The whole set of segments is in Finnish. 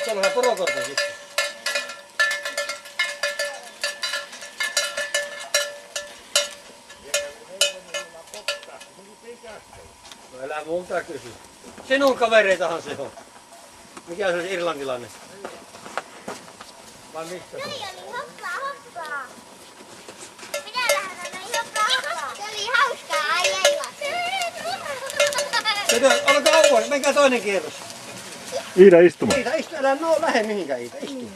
Tuolla on porokorta sitten. No älä multa kysy. Sinun kavereitahan se on. Mikä se olisi irlantilainen? Vai mistä se on? Hoppaa, hoppaa. Minä lähden hoppaa, hoppaa. Se oli hauskaa ajella. Olkaa auvoin, menkää toinen kierros. Iida istumaan. Iida istu, älä lähde mihinkään Iida, istu.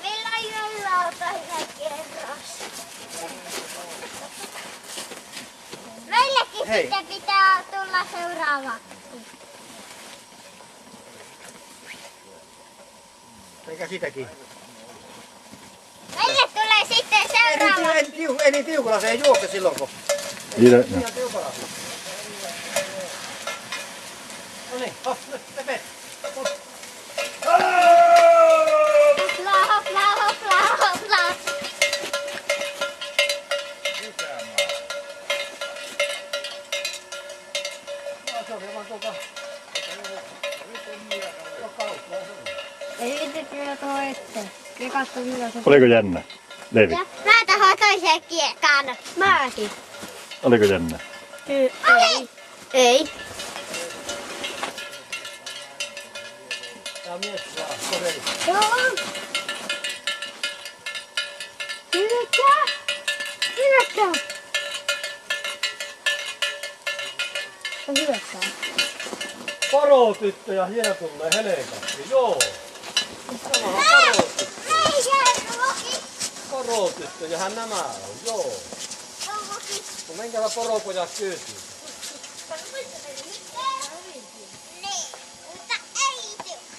Meillä on jolla toinen kierros. Meillekin Hei. sitten pitää tulla seuraavaksi. Eikä sitäkin. Meille tulee sitten seuraavaksi. Ei niin tiukalla, se ei juokse silloin kun. Iida, Ihan tiukalla. No niin, nyt tepe. Hoplaa, hoplaa, hoplaa, hoplaa. Ei itse kyllä tuo eteen. Ja katso mitä se... oliko jännä? Levi, Ja mä tahoin toiseen kiekkaan. Mäkin. oliko jännä? Ei. Ei. Tää mies saa kodella. Joo. Hyökkää. Hyökkää. On hyökkää. Porotyttö ja hieno tulee helekatti, joo. Tämä on porotyttö. Ei se ruoki. Porotyttö ja nämä on, joo. Ruoki. No menkääpä poropojat kysyy. Niin, mutta ei tykkää.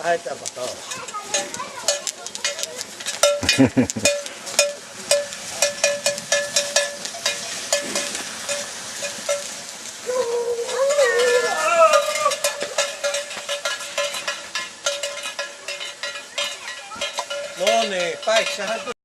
Lähdetäänpä taas. No niin, päissähän